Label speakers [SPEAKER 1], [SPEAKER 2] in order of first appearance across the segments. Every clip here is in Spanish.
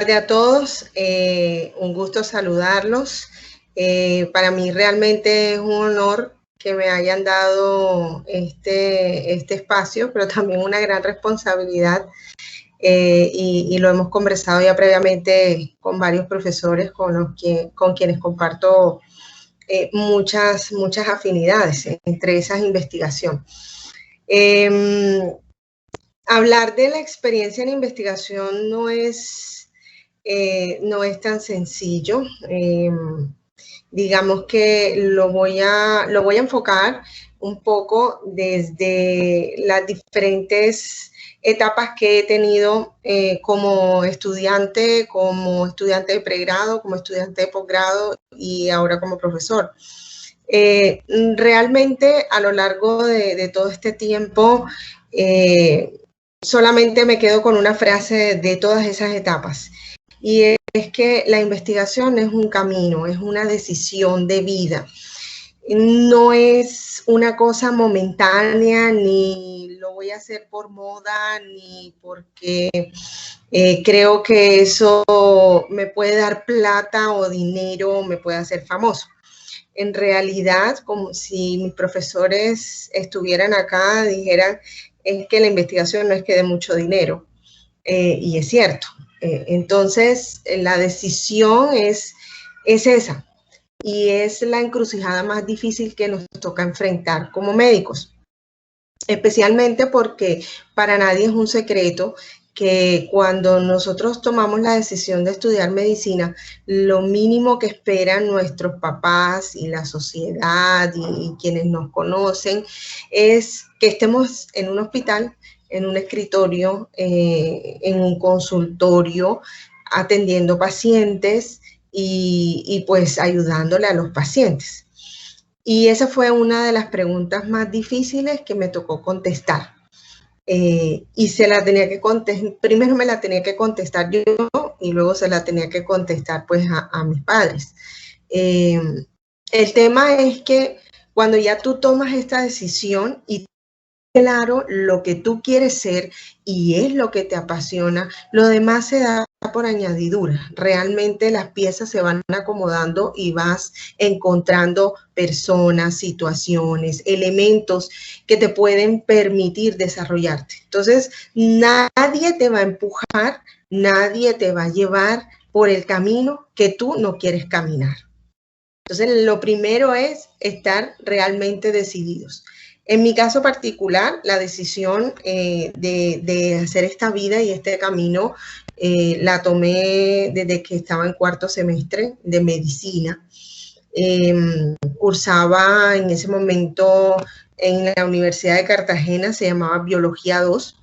[SPEAKER 1] A todos, un gusto saludarlos. Para mí realmente es un honor que me hayan dado este espacio, pero también una gran responsabilidad, y lo hemos conversado ya previamente con varios profesores con quienes comparto muchas afinidades, entre esas investigación. Hablar de la experiencia en investigación no es tan sencillo. Digamos que lo voy a enfocar un poco desde las diferentes etapas que he tenido como estudiante de pregrado, como estudiante de posgrado y ahora como profesor. Realmente a lo largo de todo este tiempo, solamente me quedo con una frase de todas esas etapas, y es que la investigación es un camino, es una decisión de vida. No es una cosa momentánea, ni lo voy a hacer por moda, ni porque creo que eso me puede dar plata o dinero, me puede hacer famoso. En realidad, como si mis profesores estuvieran acá, dijeran, es que la investigación no es que dé mucho dinero. Y es cierto. Entonces, la decisión es esa, y es la encrucijada más difícil que nos toca enfrentar como médicos, especialmente porque para nadie es un secreto que cuando nosotros tomamos la decisión de estudiar medicina, lo mínimo que esperan nuestros papás y la sociedad y quienes nos conocen es que estemos en un hospital, en un escritorio, en un consultorio, atendiendo pacientes y pues ayudándole a los pacientes. Y esa fue una de las preguntas más difíciles que me tocó contestar. Y se la tenía que contestar, primero me la tenía que contestar yo y luego se la tenía que contestar pues a mis padres. El tema es que cuando ya tú tomas esta decisión y claro lo que tú quieres ser y es lo que te apasiona, lo demás se da por añadidura. Realmente las piezas se van acomodando y vas encontrando personas, situaciones, elementos que te pueden permitir desarrollarte. Entonces, nadie te va a empujar, nadie te va a llevar por el camino que tú no quieres caminar. Entonces, lo primero es estar realmente decididos. En mi caso particular, la decisión de hacer esta vida y este camino la tomé desde que estaba en cuarto semestre de medicina. Cursaba en ese momento en la Universidad de Cartagena, se llamaba Biología 2,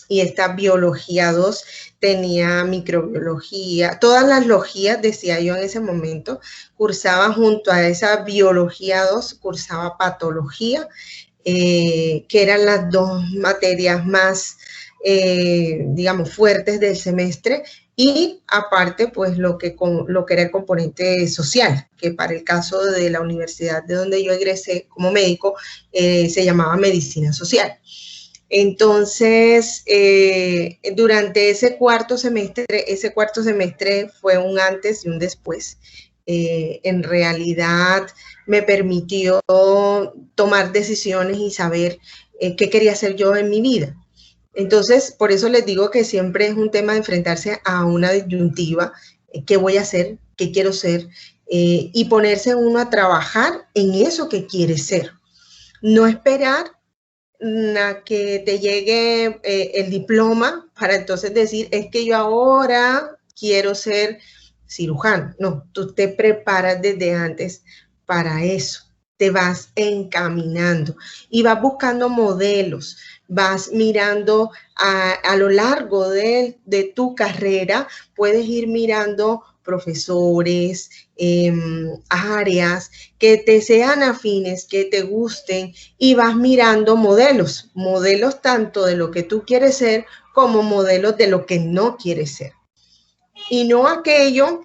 [SPEAKER 1] y esta biología 2 tenía microbiología, todas las logías, decía yo en ese momento, cursaba junto a esa biología 2, cursaba patología, que eran las dos materias más, digamos, fuertes del semestre, y aparte, pues lo que era el componente social, que para el caso de la universidad de donde yo egresé como médico, se llamaba medicina social. Entonces, durante ese cuarto semestre fue un antes y un después. En realidad me permitió tomar decisiones y saber qué quería hacer yo en mi vida. Entonces, por eso les digo que siempre es un tema de enfrentarse a una disyuntiva, qué voy a hacer, qué quiero ser, y ponerse uno a trabajar en eso que quiere ser. No esperar a que te llegue el diploma para entonces decir, es que yo ahora quiero ser cirujano. No, tú te preparas desde antes para eso. Te vas encaminando y vas buscando modelos, vas mirando a lo largo de tu carrera, puedes ir mirando profesores, áreas que te sean afines, que te gusten, y vas mirando modelos tanto de lo que tú quieres ser como modelos de lo que no quieres ser. Y no aquello,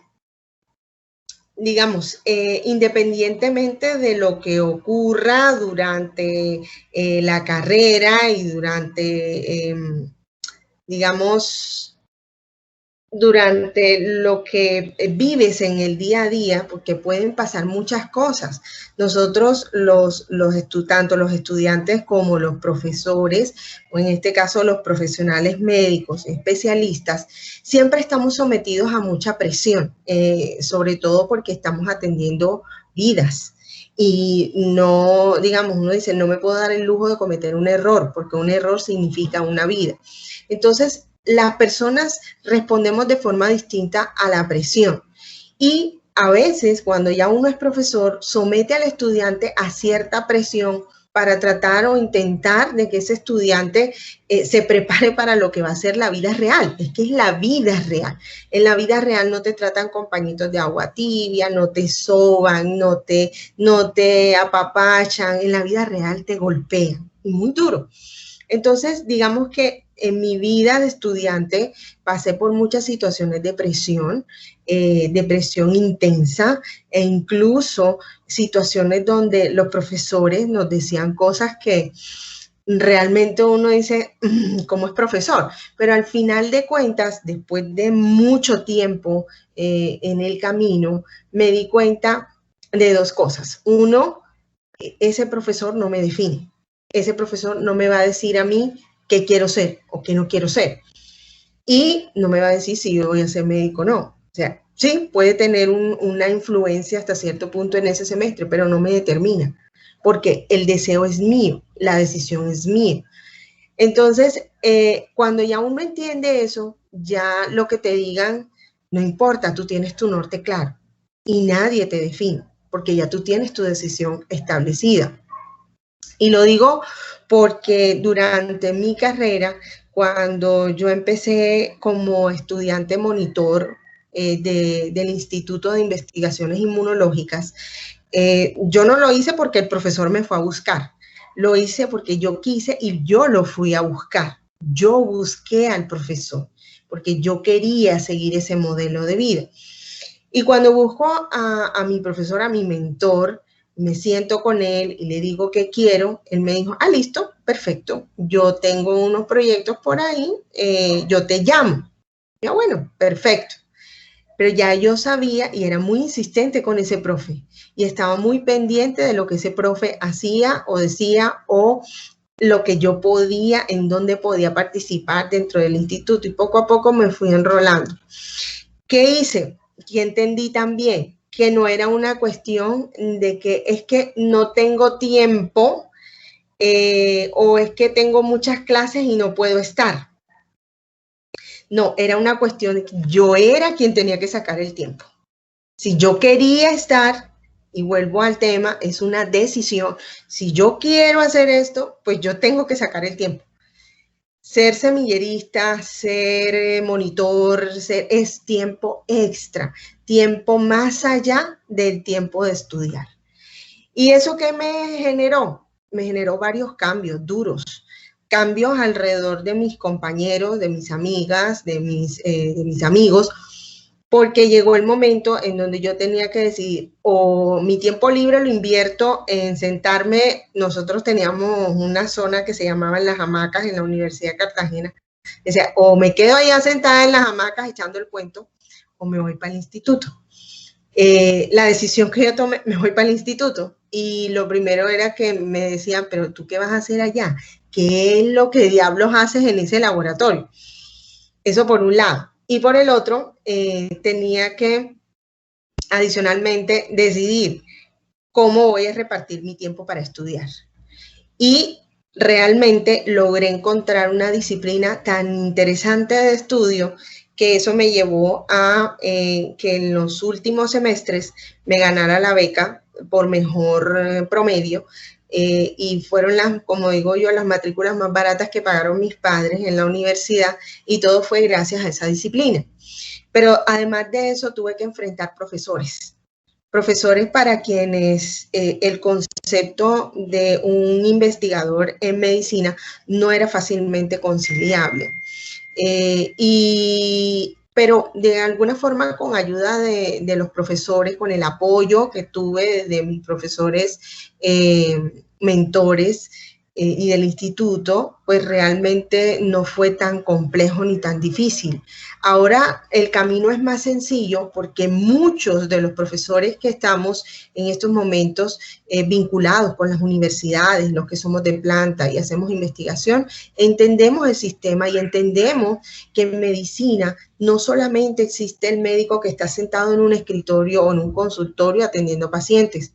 [SPEAKER 1] digamos, independientemente de lo que ocurra durante la carrera y durante, digamos, durante lo que vives en el día a día, porque pueden pasar muchas cosas. Nosotros, tanto los estudiantes como los profesores, o en este caso los profesionales médicos, especialistas, siempre estamos sometidos a mucha presión, sobre todo porque estamos atendiendo vidas. Y no, digamos, uno dice, no me puedo dar el lujo de cometer un error, porque un error significa una vida. Entonces, las personas respondemos de forma distinta a la presión. Y a veces, cuando ya uno es profesor, somete al estudiante a cierta presión para tratar o intentar de que ese estudiante se prepare para lo que va a ser la vida real. Es que es la vida real. En la vida real no te tratan con pañitos de agua tibia, no te soban, no te apapachan. En la vida real te golpean, y muy duro. Entonces, digamos que en mi vida de estudiante pasé por muchas situaciones de presión intensa, e incluso situaciones donde los profesores nos decían cosas que realmente uno dice, ¿cómo es profesor? Pero al final de cuentas, después de mucho tiempo en el camino, me di cuenta de dos cosas. Uno, ese profesor no me define. Ese profesor no me va a decir a mí qué quiero ser o qué no quiero ser. Y no me va a decir si yo voy a ser médico o no. O sea, sí, puede tener una influencia hasta cierto punto en ese semestre, pero no me determina, porque el deseo es mío, la decisión es mía. Entonces, cuando ya uno entiende eso, ya lo que te digan, no importa, tú tienes tu norte claro y nadie te define, porque ya tú tienes tu decisión establecida. Y lo digo porque durante mi carrera, cuando yo empecé como estudiante monitor del Instituto de Investigaciones Inmunológicas, yo no lo hice porque el profesor me fue a buscar, lo hice porque yo quise y yo lo fui a buscar. Yo busqué al profesor porque yo quería seguir ese modelo de vida. Y cuando busco a mi profesor, a mi mentor, me siento con él y le digo qué quiero, él me dijo, listo, perfecto, yo tengo unos proyectos por ahí, yo te llamo. Ya bueno, perfecto. Pero ya yo sabía y era muy insistente con ese profe y estaba muy pendiente de lo que ese profe hacía o decía o lo que yo podía, en dónde podía participar dentro del instituto, y poco a poco me fui enrolando. ¿Qué hice? Y entendí también que no era una cuestión de que es que no tengo tiempo o es que tengo muchas clases y no puedo estar. No, era una cuestión de que yo era quien tenía que sacar el tiempo. Si yo quería estar, y vuelvo al tema, es una decisión. Si yo quiero hacer esto, pues yo tengo que sacar el tiempo. Ser semillerista, ser monitor, es tiempo extra, tiempo más allá del tiempo de estudiar. ¿Y eso qué me generó? Me generó varios cambios duros, cambios alrededor de mis compañeros, de mis amigas, de mis amigos, porque llegó el momento en donde yo tenía que decidir, o mi tiempo libre lo invierto en sentarme. Nosotros teníamos una zona que se llamaba Las Hamacas en la Universidad de Cartagena. O sea, o me quedo allá sentada en las hamacas echando el cuento, o me voy para el instituto. La decisión que yo tomé, me voy para el instituto. Y lo primero era que me decían, pero ¿tú qué vas a hacer allá? ¿Qué es lo que diablos haces en ese laboratorio? Eso por un lado. Y por el otro, tenía que adicionalmente decidir cómo voy a repartir mi tiempo para estudiar. Y realmente logré encontrar una disciplina tan interesante de estudio que eso me llevó a que en los últimos semestres me ganara la beca por mejor promedio. Y fueron como digo yo, las matrículas más baratas que pagaron mis padres en la universidad, y todo fue gracias a esa disciplina. Pero además de eso tuve que enfrentar profesores para quienes el concepto de un investigador en medicina no era fácilmente conciliable. Pero de alguna forma, con ayuda de los profesores, con el apoyo que tuve de mis profesores mentores, y del instituto, pues realmente no fue tan complejo ni tan difícil. Ahora el camino es más sencillo porque muchos de los profesores que estamos en estos momentos vinculados con las universidades, los que somos de planta y hacemos investigación, entendemos el sistema y entendemos que en medicina no solamente existe el médico que está sentado en un escritorio o en un consultorio atendiendo pacientes.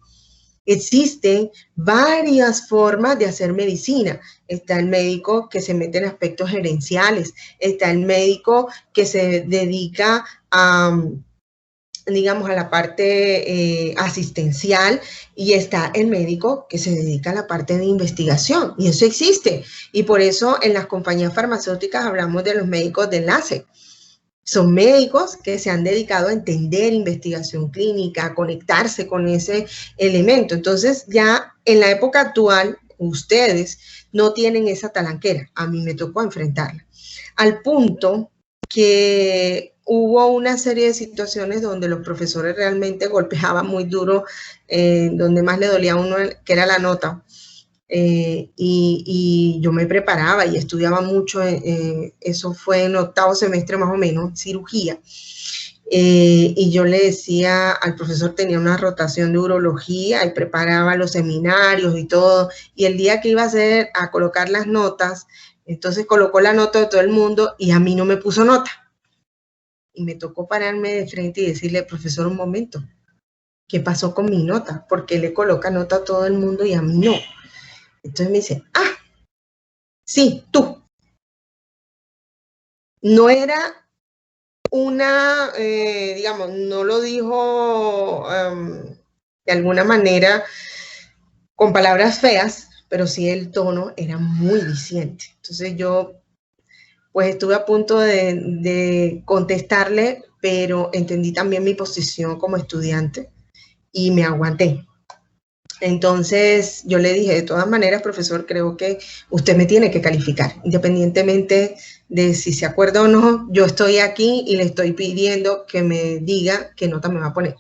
[SPEAKER 1] Existen varias formas de hacer medicina. Está el médico que se mete en aspectos gerenciales, está el médico que se dedica a, digamos, a la parte asistencial, y está el médico que se dedica a la parte de investigación, y eso existe. Y por eso en las compañías farmacéuticas hablamos de los médicos de enlace. Son médicos que se han dedicado a entender investigación clínica, a conectarse con ese elemento. Entonces, ya en la época actual, ustedes no tienen esa talanquera. A mí me tocó enfrentarla. Al punto que hubo una serie de situaciones donde los profesores realmente golpeaban muy duro, donde más le dolía a uno, que era la nota. Y yo me preparaba y estudiaba mucho, eso fue en 8º semestre más o menos, cirugía. Y yo le decía al profesor, tenía una rotación de urología y preparaba los seminarios y todo, y el día que iba a colocar las notas, entonces colocó la nota de todo el mundo y a mí no me puso nota. Y me tocó pararme de frente y decirle, profesor, un momento, ¿qué pasó con mi nota? ¿Por qué le coloca nota a todo el mundo y a mí no? Entonces me dice, sí, tú. No era una, digamos, no lo dijo de alguna manera con palabras feas, pero sí el tono era muy diciente. Entonces yo, pues estuve a punto de contestarle, pero entendí también mi posición como estudiante y me aguanté. Entonces yo le dije, de todas maneras, profesor, creo que usted me tiene que calificar, independientemente de si se acuerda o no, yo estoy aquí y le estoy pidiendo que me diga qué nota me va a poner.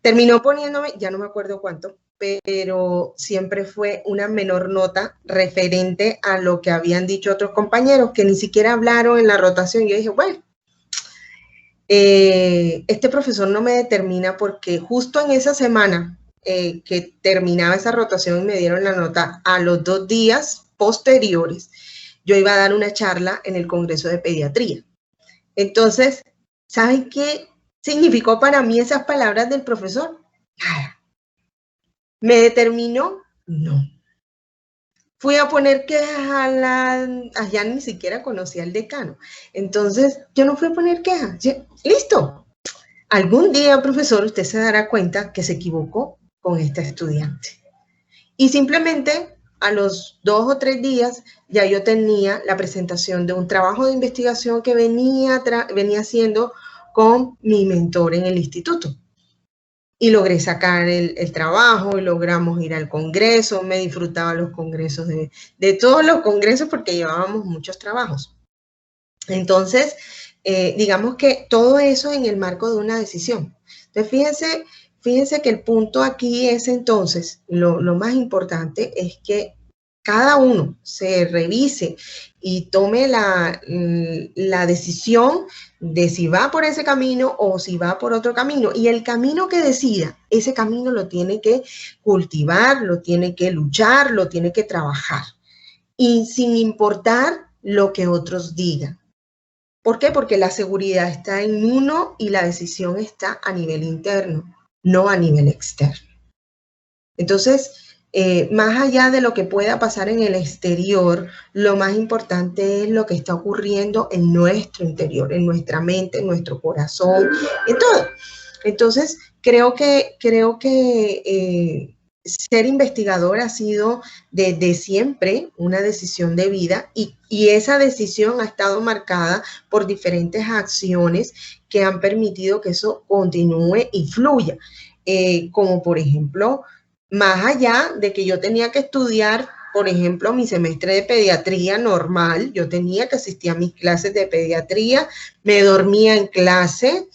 [SPEAKER 1] Terminó poniéndome, ya no me acuerdo cuánto, pero siempre fue una menor nota referente a lo que habían dicho otros compañeros que ni siquiera hablaron en la rotación. Yo dije, bueno, este profesor no me determina porque justo en esa semana que terminaba esa rotación y me dieron la nota, a los 2 días posteriores, yo iba a dar una charla en el Congreso de Pediatría. Entonces, ¿saben qué significó para mí esas palabras del profesor? Nada. ¿Me determinó? No. Fui a poner quejas allá ni siquiera conocía al decano. Entonces, yo no fui a poner quejas. Listo. Algún día, profesor, usted se dará cuenta que se equivocó con esta estudiante. Y simplemente a los 2 o 3 días ya yo tenía la presentación de un trabajo de investigación que venía haciendo con mi mentor en el instituto. Y logré sacar el trabajo y logramos ir al congreso. Me disfrutaba los congresos, de todos los congresos, porque llevábamos muchos trabajos. Entonces, digamos que todo eso en el marco de una decisión. Entonces, fíjense que el punto aquí es entonces, lo más importante es que cada uno se revise y tome la decisión de si va por ese camino o si va por otro camino. Y el camino que decida, ese camino lo tiene que cultivar, lo tiene que luchar, lo tiene que trabajar. Y sin importar lo que otros digan. ¿Por qué? Porque la seguridad está en uno y la decisión está a nivel interno, no a nivel externo. Entonces, más allá de lo que pueda pasar en el exterior, lo más importante es lo que está ocurriendo en nuestro interior, en nuestra mente, en nuestro corazón, en todo. Entonces, creo que ser investigador ha sido desde siempre una decisión de vida, y esa decisión ha estado marcada por diferentes acciones que han permitido que eso continúe y fluya, como por ejemplo, más allá de que yo tenía que estudiar, por ejemplo, mi semestre de pediatría normal, yo tenía que asistir a mis clases de pediatría, me dormía en clase,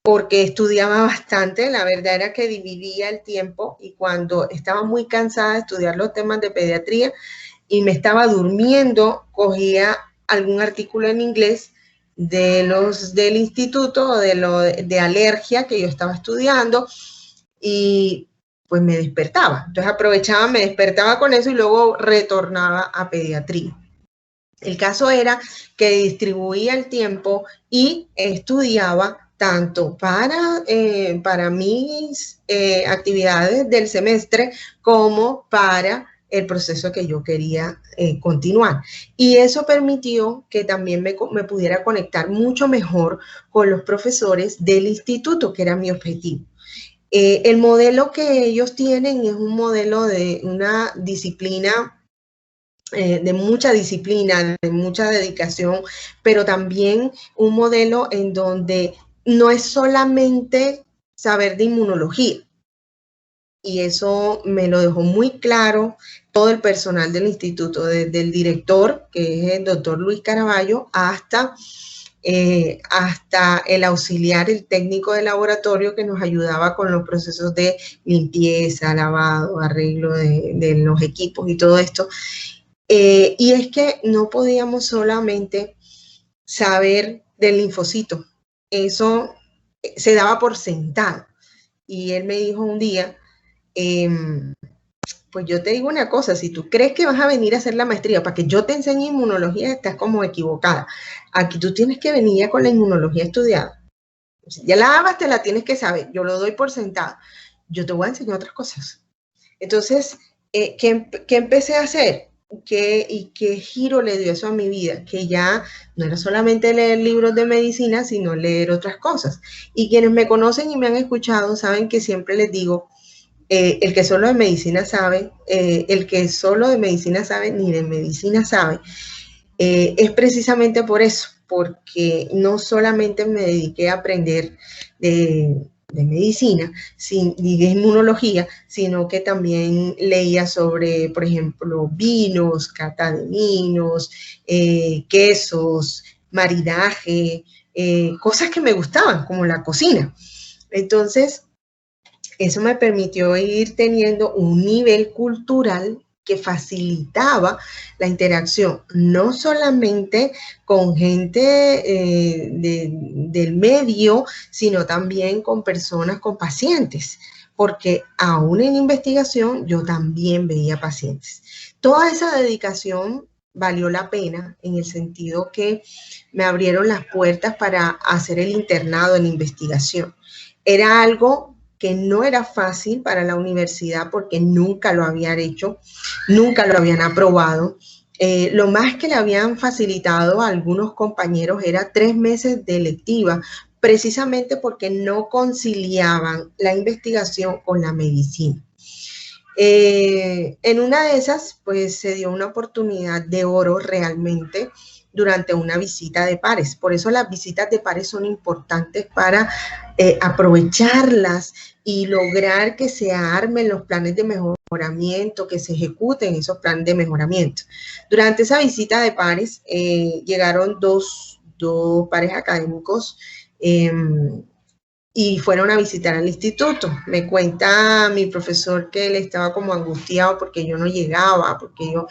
[SPEAKER 1] porque estudiaba bastante. La verdad era que dividía el tiempo y cuando estaba muy cansada de estudiar los temas de pediatría y me estaba durmiendo, cogía algún artículo en inglés del instituto o de alergia que yo estaba estudiando y pues me despertaba. Entonces aprovechaba, me despertaba con eso y luego retornaba a pediatría. El caso era que distribuía el tiempo y estudiaba tanto para mis actividades del semestre como para el proceso que yo quería continuar. Y eso permitió que también me pudiera conectar mucho mejor con los profesores del instituto, que era mi objetivo. El modelo que ellos tienen es un modelo de una disciplina, de mucha disciplina, de mucha dedicación, pero también un modelo en donde no es solamente saber de inmunología. Y eso me lo dejó muy claro todo el personal del instituto, desde el director, que es el doctor Luis Caraballo, hasta el auxiliar, el técnico de laboratorio que nos ayudaba con los procesos de limpieza, lavado, arreglo de los equipos y todo esto. Y es que no podíamos solamente saber del linfocito, eso se daba por sentado. Y él me dijo un día, pues yo te digo una cosa, si tú crees que vas a venir a hacer la maestría para que yo te enseñe inmunología, estás como equivocada. Aquí tú tienes que venir ya con la inmunología estudiada. Si ya la habas, te la tienes que saber, yo lo doy por sentado. Yo te voy a enseñar otras cosas. Entonces, ¿qué empecé a hacer? ¿Qué giro le dio eso a mi vida? Que ya no era solamente leer libros de medicina, sino leer otras cosas. Y quienes me conocen y me han escuchado saben que siempre les digo, el que solo de medicina sabe, el que solo de medicina sabe, ni de medicina sabe. Es precisamente por eso, porque no solamente me dediqué a aprender de medicina y de inmunología, sino que también leía sobre, por ejemplo, vinos, cata de vinos, quesos, maridaje, cosas que me gustaban, como la cocina. Entonces, eso me permitió ir teniendo un nivel cultural que facilitaba la interacción, no solamente con gente del medio, sino también con personas, con pacientes, porque aún en investigación yo también veía pacientes. Toda esa dedicación valió la pena en el sentido que me abrieron las puertas para hacer el internado en investigación. Era algo que no era fácil para la universidad porque nunca lo habían hecho, nunca lo habían aprobado. Lo más que le habían facilitado a algunos compañeros era 3 meses de electiva, precisamente porque no conciliaban la investigación con la medicina. En una de esas, pues se dio una oportunidad de oro realmente durante una visita de pares. Por eso las visitas de pares son importantes para aprovecharlas y lograr que se armen los planes de mejoramiento, que se ejecuten esos planes de mejoramiento. Durante esa visita de pares llegaron dos pares académicos y fueron a visitar al instituto. Me cuenta mi profesor que él estaba como angustiado porque yo no llegaba, porque yo...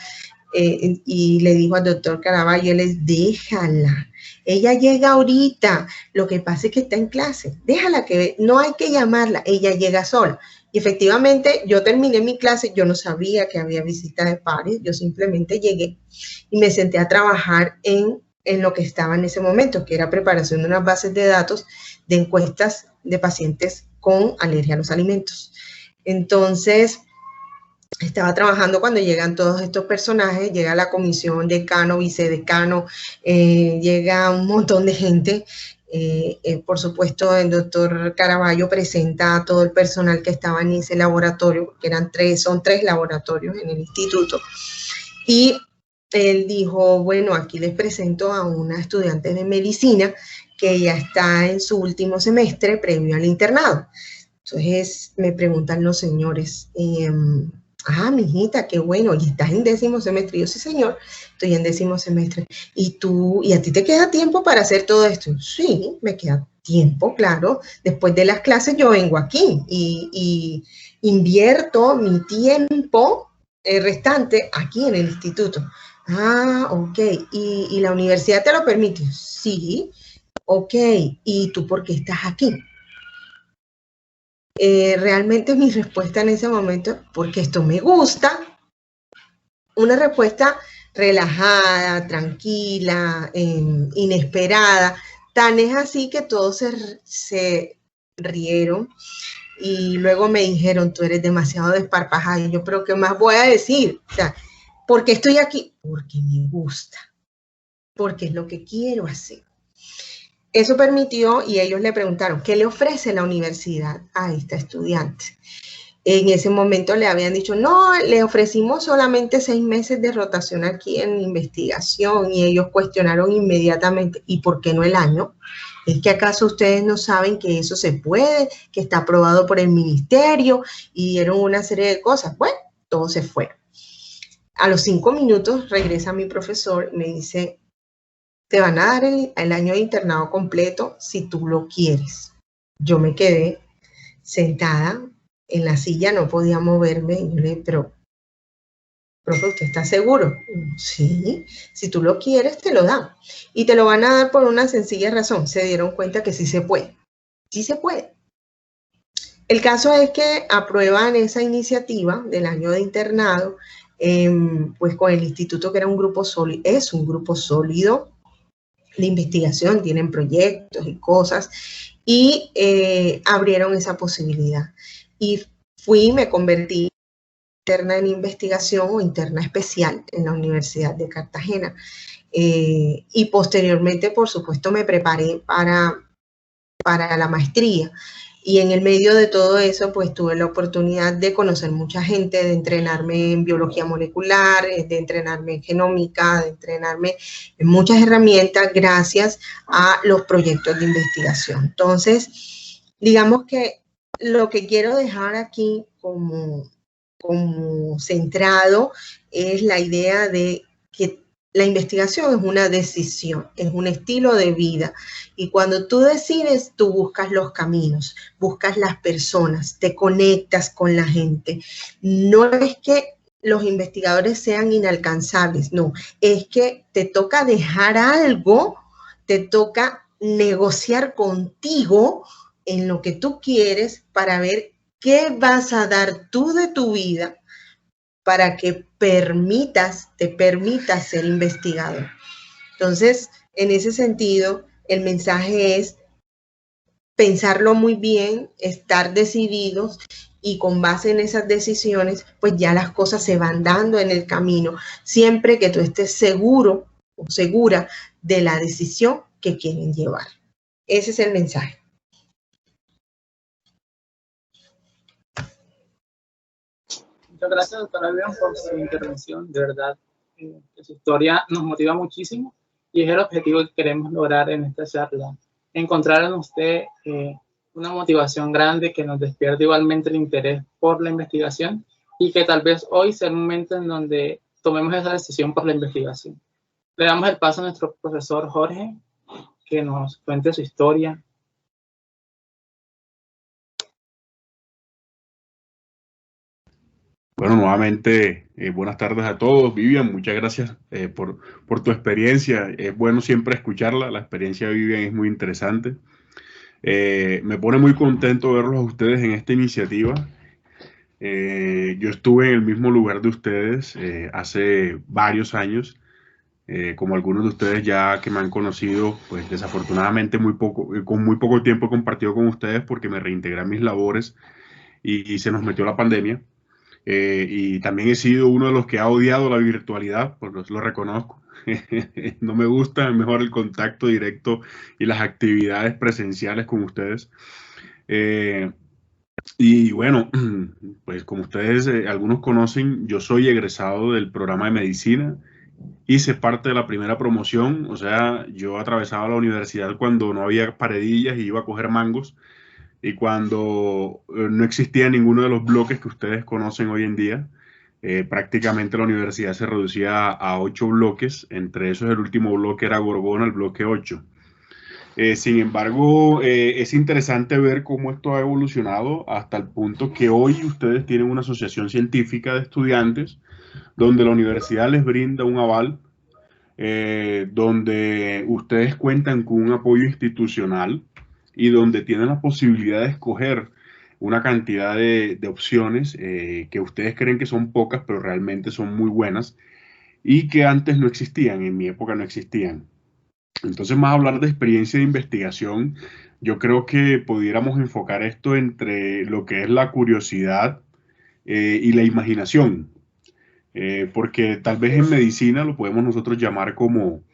[SPEAKER 1] y le dijo al doctor Caraballo, él es, déjala, ella llega ahorita, lo que pasa es que está en clase, déjala que no hay que llamarla, ella llega sola. Y efectivamente yo terminé mi clase, yo no sabía que había visita de pares, yo simplemente llegué y me senté a trabajar en lo que estaba en ese momento, que era preparación de unas bases de datos de encuestas de pacientes con alergia a los alimentos. Entonces, estaba trabajando cuando llegan todos estos personajes, llega la comisión, decano, vicedecano, llega un montón de gente. Por supuesto, el doctor Caraballo presenta a todo el personal que estaba en ese laboratorio, que son tres laboratorios en el instituto. Y él dijo, bueno, aquí les presento a una estudiante de medicina que ya está en su último semestre previo al internado. Entonces me preguntan los señores, Ah, mijita, qué bueno, y estás en 10º semestre. Yo, sí, señor, estoy en 10º semestre. ¿Y a ti te queda tiempo para hacer todo esto? Sí, me queda tiempo, claro. Después de las clases yo vengo aquí y invierto mi tiempo restante aquí en el instituto. Ah, ok. ¿Y la universidad te lo permite? Sí, ok. ¿Y tú por qué estás aquí? Realmente mi respuesta en ese momento, porque esto me gusta, una respuesta relajada, tranquila, inesperada. Tan es así que todos se rieron y luego me dijeron, tú eres demasiado desparpajada. Y yo, pero ¿qué más voy a decir? O sea, ¿por qué estoy aquí? Porque me gusta, porque es lo que quiero hacer. Eso permitió, y ellos le preguntaron, ¿qué le ofrece la universidad a esta estudiante? En ese momento le habían dicho, no, le ofrecimos solamente 6 meses de rotación aquí en investigación, y ellos cuestionaron inmediatamente, ¿y por qué no el año? ¿Es que acaso ustedes no saben que eso se puede, que está aprobado por el ministerio? Y dieron una serie de cosas. Bueno, todo se fue. A los 5 minutos regresa mi profesor y me dice, te van a dar el año de internado completo si tú lo quieres. Yo me quedé sentada en la silla, no podía moverme. Y yo le dije, pero, profe, ¿usted está seguro? Sí, si tú lo quieres, te lo dan. Y te lo van a dar por una sencilla razón. Se dieron cuenta que sí se puede. Sí se puede. El caso es que aprueban esa iniciativa del año de internado, pues con el instituto, que era un grupo sólido, es un grupo sólido de investigación, tienen proyectos y cosas, y abrieron esa posibilidad. Y me convertí interna en investigación o interna especial en la Universidad de Cartagena. Y posteriormente, por supuesto, me preparé para la maestría. Y en el medio de todo eso, pues tuve la oportunidad de conocer mucha gente, de entrenarme en biología molecular, de entrenarme en genómica, de entrenarme en muchas herramientas gracias a los proyectos de investigación. Entonces, digamos que lo que quiero dejar aquí como centrado es la idea de que la investigación es una decisión, es un estilo de vida. Y cuando tú decides, tú buscas los caminos, buscas las personas, te conectas con la gente. No es que los investigadores sean inalcanzables, no, es que te toca dejar algo, te toca negociar contigo en lo que tú quieres para ver qué vas a dar tú de tu vida para que te permitas ser investigador. Entonces, en ese sentido, el mensaje es pensarlo muy bien, estar decididos, y con base en esas decisiones, pues ya las cosas se van dando en el camino, siempre que tú estés seguro o segura de la decisión que quieren llevar. Ese es el mensaje.
[SPEAKER 2] Muchas gracias, doctora Vivian, por su intervención. De verdad, su historia nos motiva muchísimo y es el objetivo que queremos lograr en esta charla. Encontrar en usted una motivación grande que nos despierte igualmente el interés por la investigación, y que tal vez hoy sea el momento en donde tomemos esa decisión por la investigación. Le damos el paso a nuestro profesor Jorge, que nos cuente su historia.
[SPEAKER 3] Bueno, nuevamente, buenas tardes a todos. Vivian, muchas gracias por tu experiencia. Es bueno siempre escucharla. La experiencia de Vivian es muy interesante. Me pone muy contento verlos a ustedes en esta iniciativa. Yo estuve en el mismo lugar de ustedes hace varios años. Como algunos de ustedes ya que me han conocido, pues desafortunadamente con muy poco tiempo he compartido con ustedes porque me reintegré a mis labores y se nos metió la pandemia. Y también he sido uno de los que ha odiado la virtualidad, pues lo reconozco. No me gusta, mejor el contacto directo y las actividades presenciales con ustedes. Y bueno, pues como ustedes algunos conocen, yo soy egresado del programa de medicina. Hice parte de la primera promoción, o sea, yo atravesaba la universidad cuando no había paredillas y iba a coger mangos, y cuando no existía ninguno de los bloques que ustedes conocen hoy en día. Prácticamente la universidad se reducía a 8 bloques, entre esos el último bloque era Gorgona, el bloque 8. Sin embargo, es interesante ver cómo esto ha evolucionado hasta el punto que hoy ustedes tienen una asociación científica de estudiantes donde la universidad les brinda un aval, donde ustedes cuentan con un apoyo institucional y donde tienen la posibilidad de escoger una cantidad de opciones que ustedes creen que son pocas, pero realmente son muy buenas y que antes no existían, en mi época no existían. Entonces, más hablar de experiencia de investigación, yo creo que pudiéramos enfocar esto entre lo que es la curiosidad y la imaginación, porque tal vez en medicina lo podemos nosotros llamar como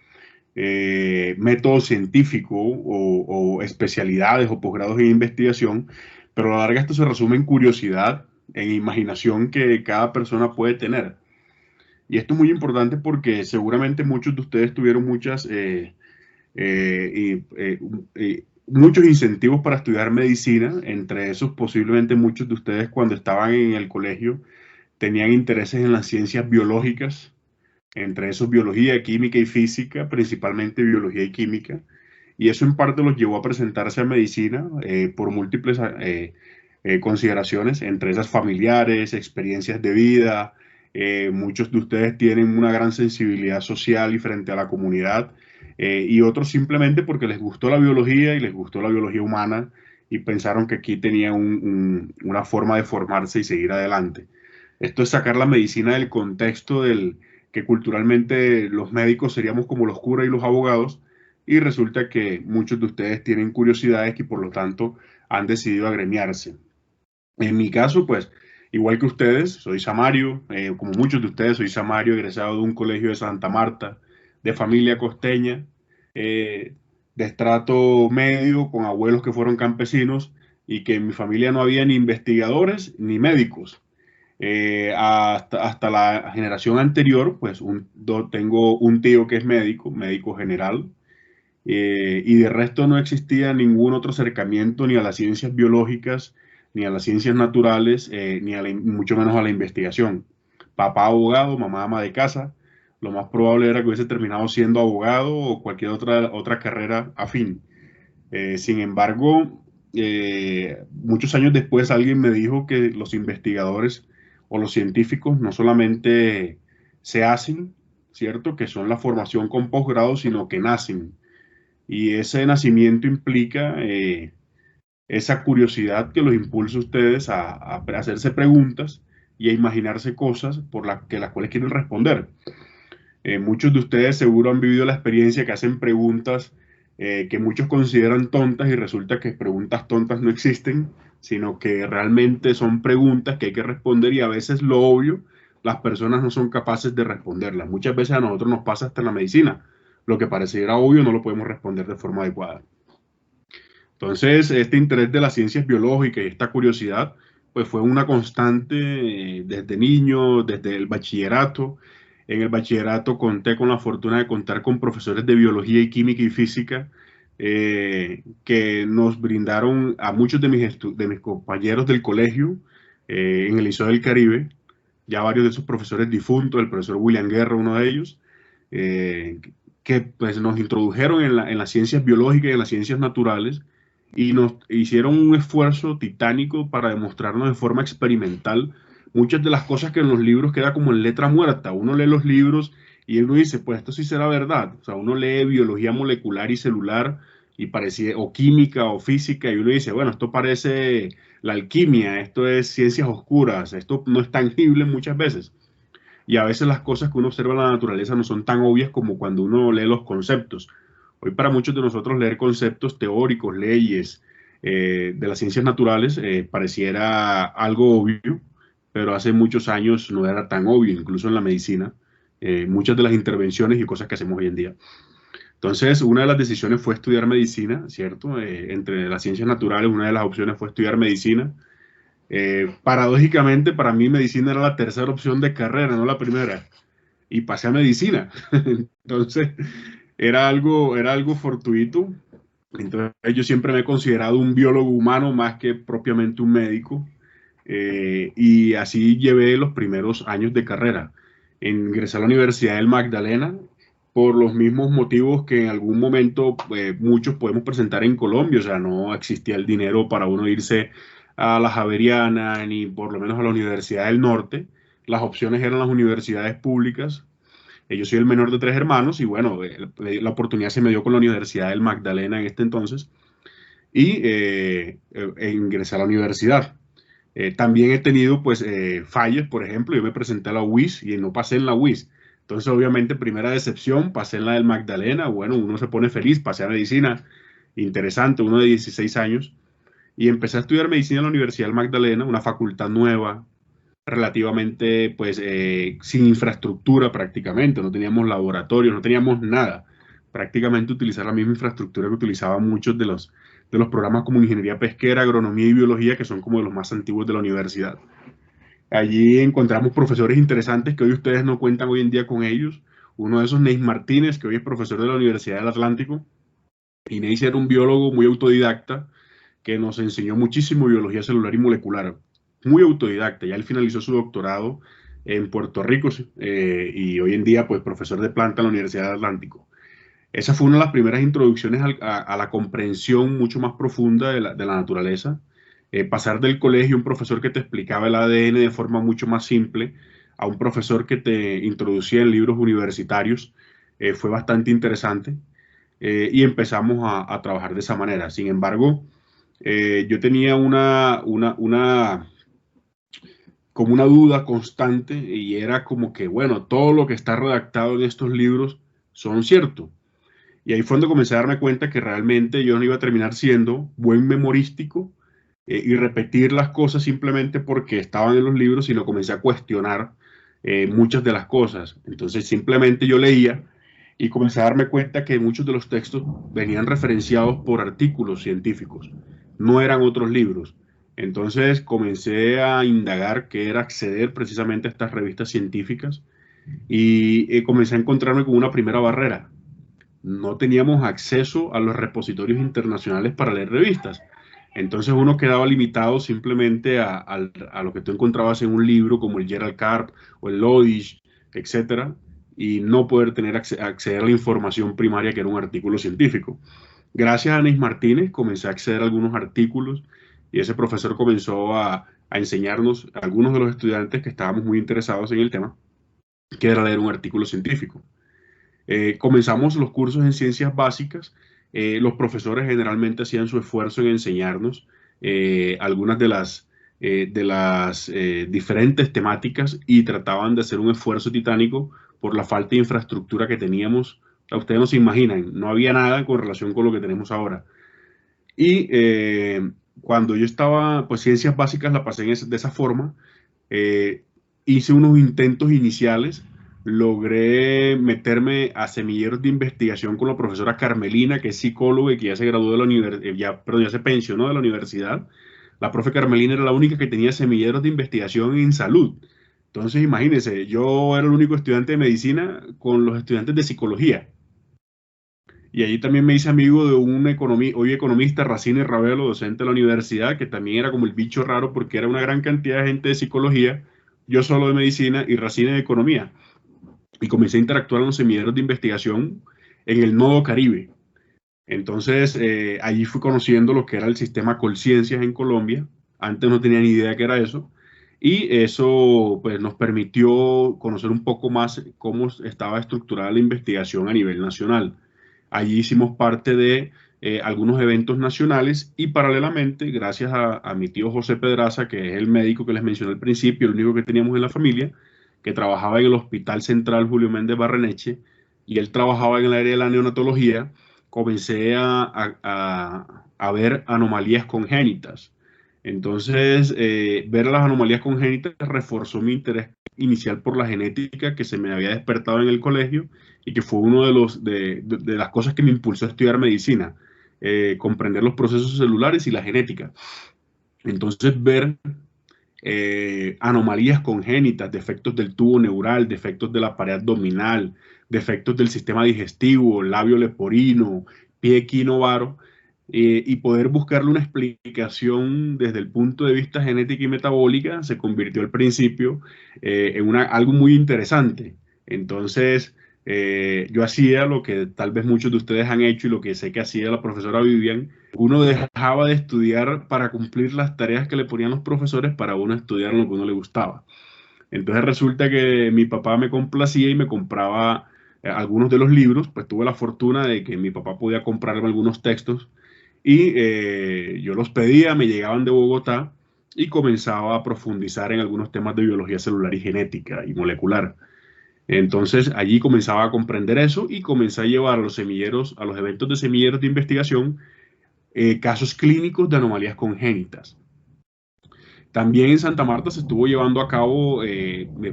[SPEAKER 3] método científico o especialidades o posgrados en investigación, pero a la larga esto se resume en curiosidad, en imaginación que cada persona puede tener. Y esto es muy importante porque seguramente muchos de ustedes tuvieron muchos incentivos para estudiar medicina, entre esos posiblemente muchos de ustedes cuando estaban en el colegio tenían intereses en las ciencias biológicas, entre esos biología, química y física, principalmente biología y química, y eso en parte los llevó a presentarse a medicina por múltiples consideraciones, entre esas familiares, experiencias de vida. Muchos de ustedes tienen una gran sensibilidad social y frente a la comunidad, y otros simplemente porque les gustó la biología y les gustó la biología humana y pensaron que aquí tenía una forma de formarse y seguir adelante. Esto es sacar la medicina del contexto del que culturalmente los médicos seríamos como los curas y los abogados, y resulta que muchos de ustedes tienen curiosidades y por lo tanto han decidido agremiarse. En mi caso, pues, igual que ustedes, soy Samario, como muchos de ustedes, soy Samario, egresado de un colegio de Santa Marta, de familia costeña, de estrato medio, con abuelos que fueron campesinos, y que en mi familia no había ni investigadores ni médicos. Hasta la generación anterior, pues tengo un tío que es médico, médico general, y de resto no existía ningún otro acercamiento ni a las ciencias biológicas, ni a las ciencias naturales, ni mucho menos a la investigación. Papá abogado, mamá ama de casa, lo más probable era que hubiese terminado siendo abogado o cualquier otra carrera afín. Sin embargo, muchos años después alguien me dijo que los investigadores o los científicos no solamente se hacen, ¿cierto? Que son la formación con posgrado, sino que nacen. Y ese nacimiento implica esa curiosidad que los impulsa a ustedes a hacerse preguntas y a imaginarse cosas por las cuales quieren responder. Muchos de ustedes seguro han vivido la experiencia que hacen preguntas que muchos consideran tontas y resulta que preguntas tontas no existen, sino que realmente son preguntas que hay que responder y a veces lo obvio, las personas no son capaces de responderlas. Muchas veces a nosotros nos pasa hasta en la medicina. Lo que pareciera obvio no lo podemos responder de forma adecuada. Entonces, este interés de las ciencias biológicas y esta curiosidad, pues fue una constante desde niño, desde el bachillerato. En el bachillerato conté con la fortuna de contar con profesores de biología y química y física que nos brindaron a muchos de mis compañeros del colegio en el Liceo del Caribe, ya varios de esos profesores difuntos, el profesor William Guerra, uno de ellos, que pues, nos introdujeron en las ciencias biológicas y en las ciencias naturales y nos hicieron un esfuerzo titánico para demostrarnos de forma experimental muchas de las cosas que en los libros queda como en letra muerta. Uno lee los libros y uno dice, pues esto sí será verdad. O sea, uno lee biología molecular y celular y parecía, o química o física, y uno dice, bueno, esto parece la alquimia, esto es ciencias oscuras, esto no es tangible muchas veces. Y a veces las cosas que uno observa en la naturaleza no son tan obvias como cuando uno lee los conceptos. Hoy para muchos de nosotros leer conceptos teóricos, leyes de las ciencias naturales pareciera algo obvio, pero hace muchos años no era tan obvio, incluso en la medicina, muchas de las intervenciones y cosas que hacemos hoy en día. Entonces, una de las decisiones fue estudiar medicina, ¿cierto? Entre las ciencias naturales, una de las opciones fue estudiar medicina. Paradójicamente, para mí medicina era la tercera opción de carrera, no la primera. Y pasé a medicina. Entonces, era algo fortuito. Entonces, yo siempre me he considerado un biólogo humano más que propiamente un médico. y así llevé los primeros años de carrera. Ingresé a la Universidad del Magdalena por los mismos motivos que en algún momento muchos podemos presentar en Colombia. O sea, no existía el dinero para uno irse a la Javeriana ni por lo menos a la Universidad del Norte. Las opciones eran las universidades públicas. Yo soy el menor de 3 hermanos y bueno, la oportunidad se me dio con la Universidad del Magdalena en este entonces y ingresé a la universidad. También he tenido pues fallas. Por ejemplo, yo me presenté a la UIS y no pasé en la UIS. Entonces, obviamente, primera decepción, pasé en la del Magdalena. Bueno, uno se pone feliz, pasé a medicina, interesante, uno de 16 años. Y empecé a estudiar medicina en la Universidad del Magdalena, una facultad nueva, relativamente pues sin infraestructura prácticamente. No teníamos laboratorios, no teníamos nada. Prácticamente utilizar la misma infraestructura que utilizaban muchos de los programas como ingeniería pesquera, agronomía y biología, que son como de los más antiguos de la universidad. Allí encontramos profesores interesantes que hoy ustedes no cuentan hoy en día con ellos. Uno de esos, Neis Martínez, que hoy es profesor de la Universidad del Atlántico. Y Neis era un biólogo muy autodidacta que nos enseñó muchísimo biología celular y molecular. Muy autodidacta. Ya él finalizó su doctorado en Puerto Rico y hoy en día pues profesor de planta en la Universidad del Atlántico. Esa fue una de las primeras introducciones a la comprensión mucho más profunda de la naturaleza. Pasar del colegio, un profesor que te explicaba el ADN de forma mucho más simple, a un profesor que te introducía en libros universitarios, fue bastante interesante. Y empezamos a trabajar de esa manera. Sin embargo, yo tenía como una duda constante y era como que, bueno, todo lo que está redactado en estos libros son ciertos. Y ahí fue donde comencé a darme cuenta que realmente yo no iba a terminar siendo buen memorístico y repetir las cosas simplemente porque estaban en los libros, sino comencé a cuestionar muchas de las cosas. Entonces simplemente yo leía y comencé a darme cuenta que muchos de los textos venían referenciados por artículos científicos, no eran otros libros. Entonces comencé a indagar qué era acceder precisamente a estas revistas científicas y comencé a encontrarme con una primera barrera. No teníamos acceso a los repositorios internacionales para leer revistas. Entonces uno quedaba limitado simplemente a lo que tú encontrabas en un libro como el Gerald Karp o el Lodish, etcétera, y no poder acceder a la información primaria que era un artículo científico. Gracias a Neis Martínez comencé a acceder a algunos artículos y ese profesor comenzó a enseñarnos a algunos de los estudiantes que estábamos muy interesados en el tema, que era leer un artículo científico. Comenzamos los cursos en ciencias básicas. Los profesores generalmente hacían su esfuerzo en enseñarnos algunas de las diferentes temáticas y trataban de hacer un esfuerzo titánico por la falta de infraestructura que teníamos. Ustedes no se imaginan, no había nada con relación con lo que tenemos ahora. Y cuando yo estaba, pues ciencias básicas la pasé de esa forma. Hice unos intentos iniciales, logré meterme a semilleros de investigación con la profesora Carmelina, que es psicóloga y que ya se graduó de la universidad, ya se pensionó de la universidad. La profe Carmelina era la única que tenía semilleros de investigación en salud. Entonces, imagínense, yo era el único estudiante de medicina con los estudiantes de psicología. Y allí también me hice amigo de un hoy economista, Racine Ravelo, docente de la universidad, que también era como el bicho raro porque era una gran cantidad de gente de psicología, yo solo de medicina y Racine de economía. Y comencé a interactuar en los semilleros de investigación en el Nodo Caribe. Entonces, allí fui conociendo lo que era el sistema Colciencias en Colombia. Antes no tenía ni idea de qué era eso. Y eso pues, nos permitió conocer un poco más cómo estaba estructurada la investigación a nivel nacional. Allí hicimos parte de algunos eventos nacionales y paralelamente, gracias a mi tío José Pedraza, que es el médico que les mencioné al principio, el único que teníamos en la familia, que trabajaba en el Hospital Central Julio Méndez Barreneche, y él trabajaba en el área de la neonatología, comencé a ver anomalías congénitas. Entonces, ver las anomalías congénitas reforzó mi interés inicial por la genética que se me había despertado en el colegio y que fue uno de las cosas que me impulsó a estudiar medicina, comprender los procesos celulares y la genética. Entonces, ver anomalías congénitas, defectos del tubo neural, defectos de la pared abdominal, defectos del sistema digestivo, labio leporino, pie equinovaro, y poder buscarle una explicación desde el punto de vista genética y metabólica se convirtió al principio en algo muy interesante. Entonces, yo hacía lo que tal vez muchos de ustedes han hecho y lo que sé que hacía la profesora Vivian. Uno dejaba de estudiar para cumplir las tareas que le ponían los profesores para uno estudiar lo que uno le gustaba. Entonces resulta que mi papá me complacía y me compraba algunos de los libros, pues tuve la fortuna de que mi papá podía comprarme algunos textos y yo los pedía, me llegaban de Bogotá y comenzaba a profundizar en algunos temas de biología celular y genética y molecular. Entonces allí comenzaba a comprender eso y comencé a llevar a los semilleros, a los eventos de semilleros de investigación, casos clínicos de anomalías congénitas. También en Santa Marta se estuvo llevando a cabo,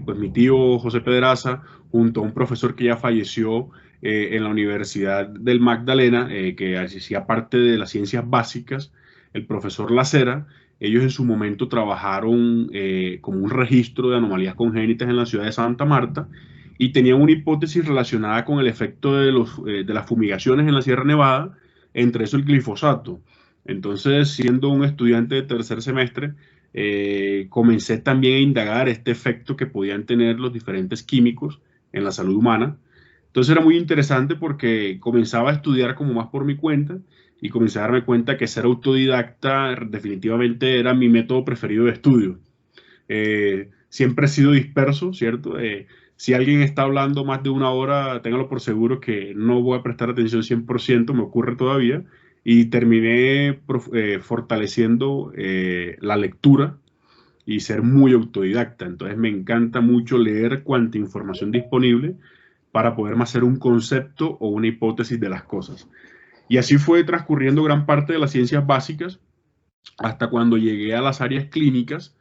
[SPEAKER 3] pues mi tío José Pedraza, junto a un profesor que ya falleció en la Universidad del Magdalena, que hacía parte de las ciencias básicas, el profesor Lacera. Ellos en su momento trabajaron como un registro de anomalías congénitas en la ciudad de Santa Marta y tenían una hipótesis relacionada con el efecto de las fumigaciones en la Sierra Nevada, entre eso el glifosato. Entonces, siendo un estudiante de tercer semestre, comencé también a indagar este efecto que podían tener los diferentes químicos en la salud humana. Entonces era muy interesante porque comenzaba a estudiar como más por mi cuenta y comencé a darme cuenta que ser autodidacta definitivamente era mi método preferido de estudio. Siempre he sido disperso, ¿cierto? Si alguien está hablando más de una hora, téngalo por seguro que no voy a prestar atención 100%, me ocurre todavía, y terminé fortaleciendo la lectura y ser muy autodidacta. Entonces me encanta mucho leer cuanta información disponible para poder hacer un concepto o una hipótesis de las cosas. Y así fue transcurriendo gran parte de las ciencias básicas hasta cuando llegué a las áreas clínicas,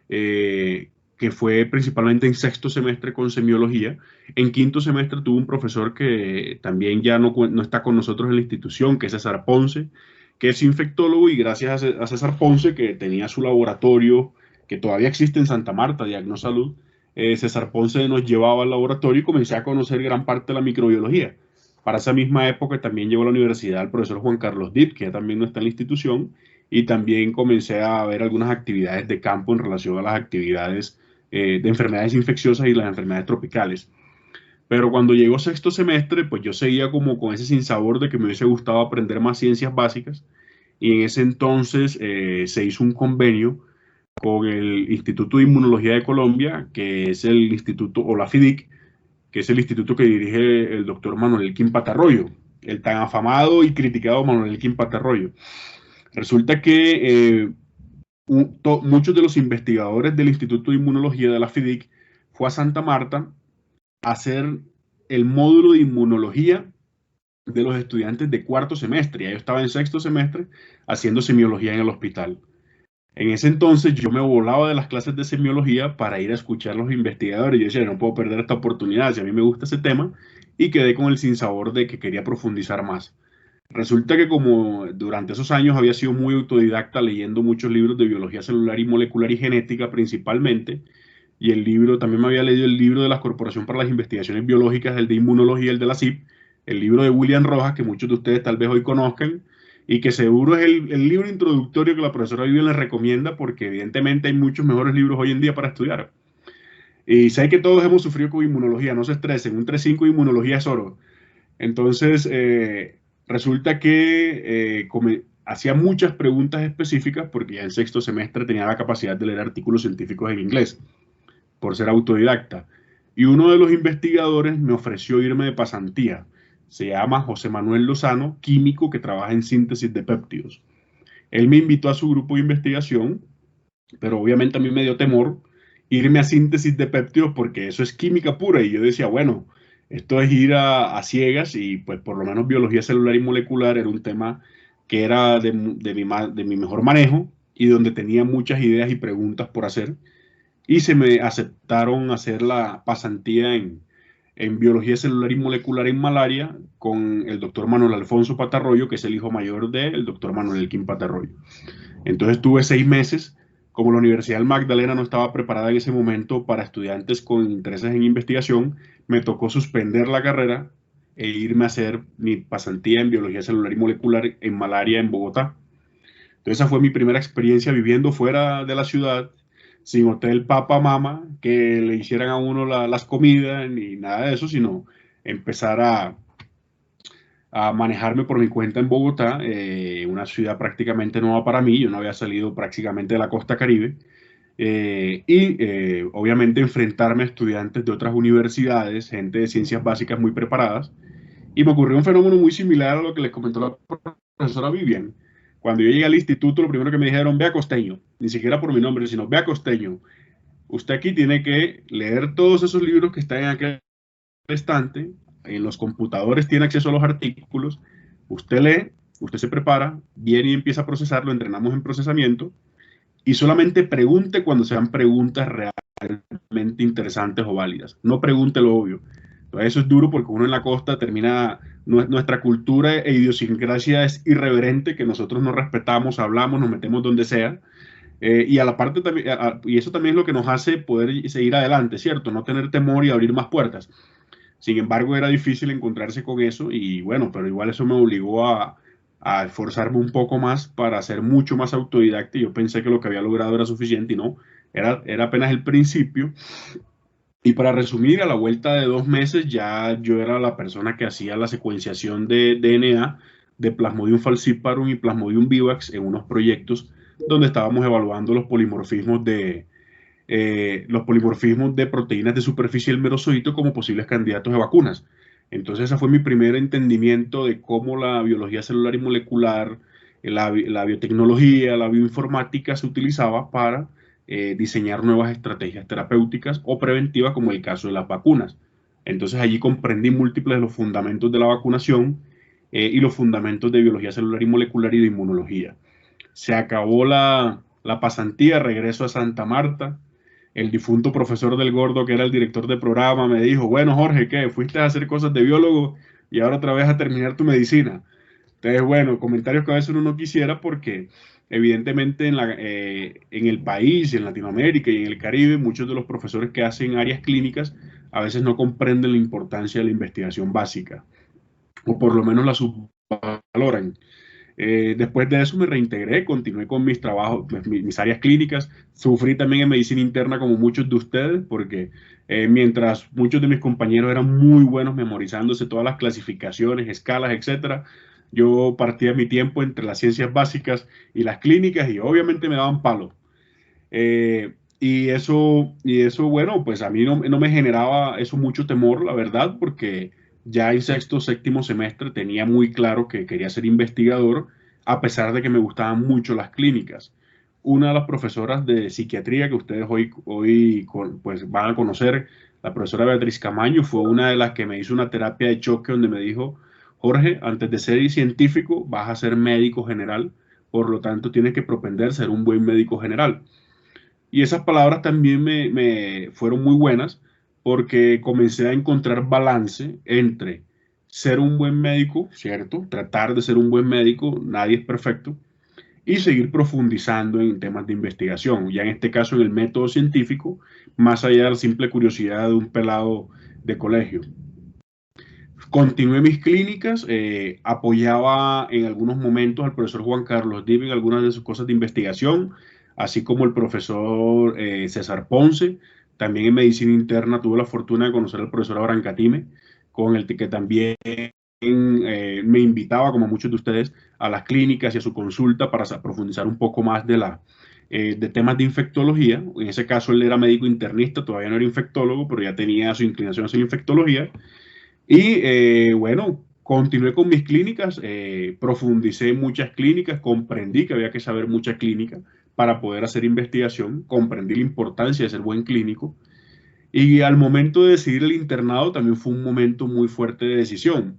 [SPEAKER 3] que fue principalmente en sexto semestre con semiología. En quinto semestre tuve un profesor que también ya no está con nosotros en la institución, que es César Ponce, que es infectólogo, y gracias a César Ponce, que tenía su laboratorio, que todavía existe en Santa Marta, Diagnosalud, César Ponce nos llevaba al laboratorio y comencé a conocer gran parte de la microbiología. Para esa misma época también llegó a la universidad el profesor Juan Carlos Dip, que ya también no está en la institución, y también comencé a ver algunas actividades de campo en relación a las actividades de enfermedades infecciosas y las enfermedades tropicales. Pero cuando llegó sexto semestre, pues yo seguía como con ese sinsabor de que me hubiese gustado aprender más ciencias básicas, y en ese entonces se hizo un convenio con el Instituto de Inmunología de Colombia, que es el instituto, o la FIDIC, que es el instituto que dirige el doctor Manuel Elkin Patarroyo, el tan afamado y criticado Manuel Elkin Patarroyo. Resulta que muchos de los investigadores del Instituto de Inmunología de la FIDIC fue a Santa Marta a hacer el módulo de inmunología de los estudiantes de cuarto semestre. Yo estaba en sexto semestre haciendo semiología en el hospital. En ese entonces yo me volaba de las clases de semiología para ir a escuchar a los investigadores. Yo decía, no puedo perder esta oportunidad, si a mí me gusta ese tema, y quedé con el sinsabor de que quería profundizar más. Resulta que como durante esos años había sido muy autodidacta leyendo muchos libros de biología celular y molecular y genética principalmente, y el libro, también me había leído el libro de la Corporación para las Investigaciones Biológicas, el de Inmunología, el de la CIP, el libro de William Rojas, que muchos de ustedes tal vez hoy conozcan, y que seguro es el libro introductorio que la profesora Vivian les recomienda, porque evidentemente hay muchos mejores libros hoy en día para estudiar. Y sé que todos hemos sufrido con inmunología, no se estresen, un 3.5 de inmunología es oro. Entonces, resulta que hacía muchas preguntas específicas porque ya en sexto semestre tenía la capacidad de leer artículos científicos en inglés, por ser autodidacta. Y uno de los investigadores me ofreció irme de pasantía. Se llama José Manuel Lozano, químico que trabaja en síntesis de péptidos. Él me invitó a su grupo de investigación, pero obviamente a mí me dio temor irme a síntesis de péptidos porque eso es química pura. Y yo decía, bueno, esto es ir a ciegas, y pues por lo menos biología celular y molecular era un tema que era de mi mejor manejo y donde tenía muchas ideas y preguntas por hacer. Y se me aceptaron hacer la pasantía en biología celular y molecular en malaria con el doctor Manuel Alfonso Patarroyo, que es el hijo mayor del doctor Manuel Elkin Patarroyo. Entonces tuve 6 meses. Como la Universidad del Magdalena no estaba preparada en ese momento para estudiantes con intereses en investigación, me tocó suspender la carrera e irme a hacer mi pasantía en biología celular y molecular en malaria en Bogotá. Entonces esa fue mi primera experiencia viviendo fuera de la ciudad, sin hotel papa mama, que le hicieran a uno las comidas ni nada de eso, sino empezar a manejarme por mi cuenta en Bogotá, una ciudad prácticamente nueva para mí. Yo no había salido prácticamente de la costa Caribe. Obviamente enfrentarme a estudiantes de otras universidades, gente de ciencias básicas muy preparadas. Y me ocurrió un fenómeno muy similar a lo que les comentó la profesora Vivian. Cuando yo llegué al instituto, lo primero que me dijeron: vea Costeño, ni siquiera por mi nombre, sino vea Costeño, usted aquí tiene que leer todos esos libros que están en aquel estante, en los computadores tiene acceso a los artículos, usted lee, usted se prepara, viene y empieza a procesar, lo entrenamos en procesamiento, y solamente pregunte cuando sean preguntas realmente interesantes o válidas. No pregunte lo obvio. Entonces eso es duro porque uno en la costa termina, nuestra cultura e idiosincrasia es irreverente, que nosotros no respetamos, hablamos, nos metemos donde sea. Y a la parte también, y eso también es lo que nos hace poder seguir adelante, ¿cierto? No tener temor y abrir más puertas. Sin embargo, era difícil encontrarse con eso y bueno, pero igual eso me obligó a esforzarme un poco más para ser mucho más autodidacta. Yo pensé que lo que había logrado era suficiente y no, era apenas el principio. Y para resumir, a la vuelta de 2 meses ya yo era la persona que hacía la secuenciación de DNA de Plasmodium falciparum y Plasmodium vivax en unos proyectos donde estábamos evaluando los polimorfismos de proteínas de superficie del merozoito como posibles candidatos de vacunas. Entonces, ese fue mi primer entendimiento de cómo la biología celular y molecular, la biotecnología, la bioinformática se utilizaba para diseñar nuevas estrategias terapéuticas o preventivas, como el caso de las vacunas. Entonces, allí comprendí múltiples de los fundamentos de la vacunación y los fundamentos de biología celular y molecular y de inmunología. Se acabó la pasantía, regreso a Santa Marta. El difunto profesor del Gordo, que era el director de programa, me dijo: bueno, Jorge, ¿qué? Fuiste a hacer cosas de biólogo y ahora otra vez a terminar tu medicina. Entonces, bueno, comentarios que a veces uno no quisiera porque evidentemente en el país, en Latinoamérica y en el Caribe, muchos de los profesores que hacen áreas clínicas a veces no comprenden la importancia de la investigación básica, o por lo menos la subvaloran. Después de eso me reintegré, continué con mis trabajos, mis áreas clínicas. Sufrí también en medicina interna como muchos de ustedes, porque mientras muchos de mis compañeros eran muy buenos memorizándose todas las clasificaciones, escalas, etcétera, yo partía mi tiempo entre las ciencias básicas y las clínicas y obviamente me daban palo. Y eso, bueno, pues a mí no me generaba eso mucho temor, la verdad, porque ya en sexto, séptimo semestre tenía muy claro que quería ser investigador, a pesar de que me gustaban mucho las clínicas. Una de las profesoras de psiquiatría que ustedes hoy pues van a conocer, la profesora Beatriz Camaño, fue una de las que me hizo una terapia de choque donde me dijo: Jorge, antes de ser científico vas a ser médico general, por lo tanto tienes que propender a ser un buen médico general. Y esas palabras también me fueron muy buenas porque comencé a encontrar balance entre ser un buen médico, ¿cierto? Tratar de ser un buen médico, nadie es perfecto, y seguir profundizando en temas de investigación, ya en este caso en el método científico, más allá de la simple curiosidad de un pelado de colegio. Continué mis clínicas, apoyaba en algunos momentos al profesor Juan Carlos Div en algunas de sus cosas de investigación, así como el profesor César Ponce. También en medicina interna tuve la fortuna de conocer al profesor Abraham Catime, con el que también me invitaba, como muchos de ustedes, a las clínicas y a su consulta para profundizar un poco más de temas de infectología. En ese caso él era médico internista, todavía no era infectólogo, pero ya tenía su inclinación hacia la infectología. Y bueno, continué con mis clínicas, profundicé en muchas clínicas, comprendí que había que saber mucha clínica para poder hacer investigación, comprendí la importancia de ser buen clínico. Y al momento de decidir el internado también fue un momento muy fuerte de decisión,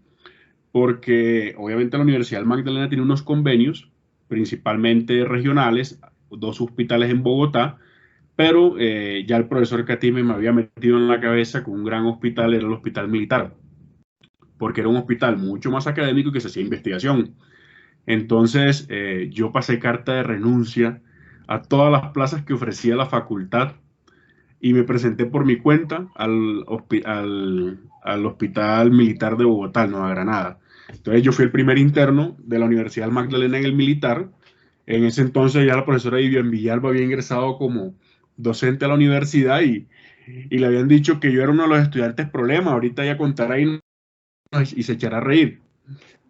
[SPEAKER 3] porque obviamente la Universidad del Magdalena tiene unos convenios, principalmente regionales, 2 hospitales en Bogotá, pero ya el profesor Catime me había metido en la cabeza que un gran hospital era el Hospital Militar, porque era un hospital mucho más académico y que se hacía investigación. Entonces, yo pasé carta de renuncia a todas las plazas que ofrecía la facultad y me presenté por mi cuenta al Hospital Militar de Bogotá, Nueva Granada. Entonces yo fui el primer interno de la Universidad del Magdalena en el militar. En ese entonces ya la profesora Vivian Villalba había ingresado como docente a la universidad y le habían dicho que yo era uno de los estudiantes problema. Ahorita ya contará y se echará a reír,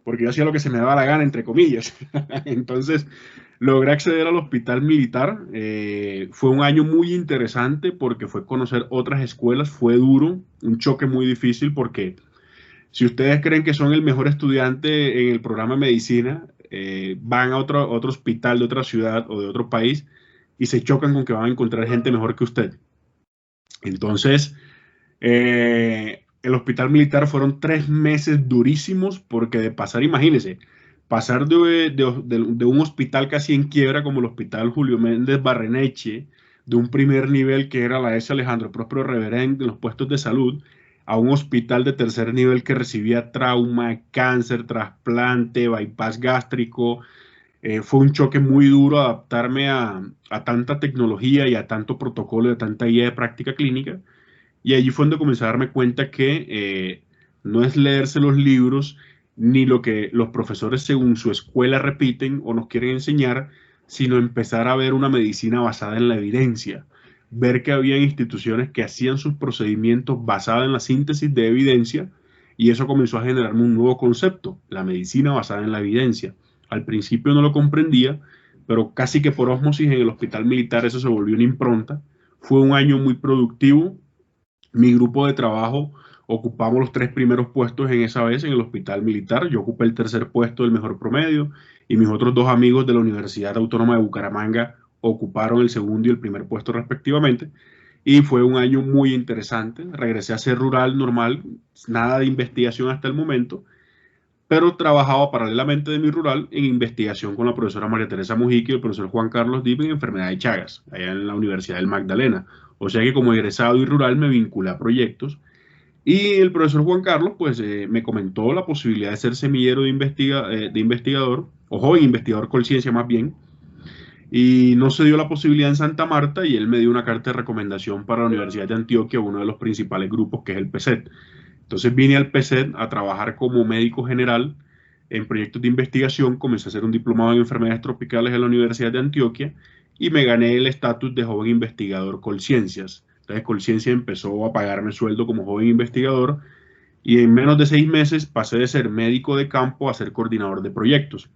[SPEAKER 3] porque yo hacía lo que se me daba la gana, entre comillas. Entonces logré acceder al hospital militar. Fue un año muy interesante porque fue conocer otras escuelas. Fue duro, un choque muy difícil porque si ustedes creen que son el mejor estudiante en el programa de medicina, van a otro hospital de otra ciudad o de otro país y se chocan con que van a encontrar gente mejor que usted. Entonces, el hospital militar fueron 3 meses durísimos porque de pasar, imagínense, pasar de un hospital casi en quiebra como el Hospital Julio Méndez Barreneche, de un primer nivel que era la S. Alejandro Próspero Reverén en los puestos de salud, a un hospital de tercer nivel que recibía trauma, cáncer, trasplante, bypass gástrico. Fue un choque muy duro adaptarme a tanta tecnología y a tanto protocolo y a tanta guía de práctica clínica. Y allí fue donde comencé a darme cuenta que no es leerse los libros ni lo que los profesores según su escuela repiten o nos quieren enseñar, sino empezar a ver una medicina basada en la evidencia. Ver que había instituciones que hacían sus procedimientos basados en la síntesis de evidencia y eso comenzó a generarme un nuevo concepto, la medicina basada en la evidencia. Al principio no lo comprendía, pero casi que por ósmosis en el hospital militar eso se volvió una impronta. Fue un año muy productivo. Mi grupo de trabajo ocupamos los 3 primeros puestos en esa vez en el hospital militar. Yo ocupé el tercer puesto del mejor promedio y mis otros 2 amigos de la Universidad Autónoma de Bucaramanga ocuparon el segundo y el primer puesto respectivamente. Y fue un año muy interesante. Regresé a ser rural normal, nada de investigación hasta el momento, pero trabajaba paralelamente de mi rural en investigación con la profesora María Teresa Mujica y el profesor Juan Carlos Dip en enfermedad de Chagas, allá en la Universidad del Magdalena. O sea que como egresado y rural me vinculé a proyectos y el profesor Juan Carlos pues me comentó la posibilidad de ser semillero de investigador, o joven investigador conciencia más bien, y no se dio la posibilidad en Santa Marta y él me dio una carta de recomendación para la Universidad de Antioquia, uno de los principales grupos que es el PESET. Entonces vine al PESET a trabajar como médico general en proyectos de investigación, comencé a hacer un diplomado en enfermedades tropicales en la Universidad de Antioquia y me gané el estatus de joven investigador Colciencias. Entonces Colciencia empezó a pagarme sueldo como joven investigador y en menos de 6 meses pasé de ser médico de campo a ser coordinador de proyectos.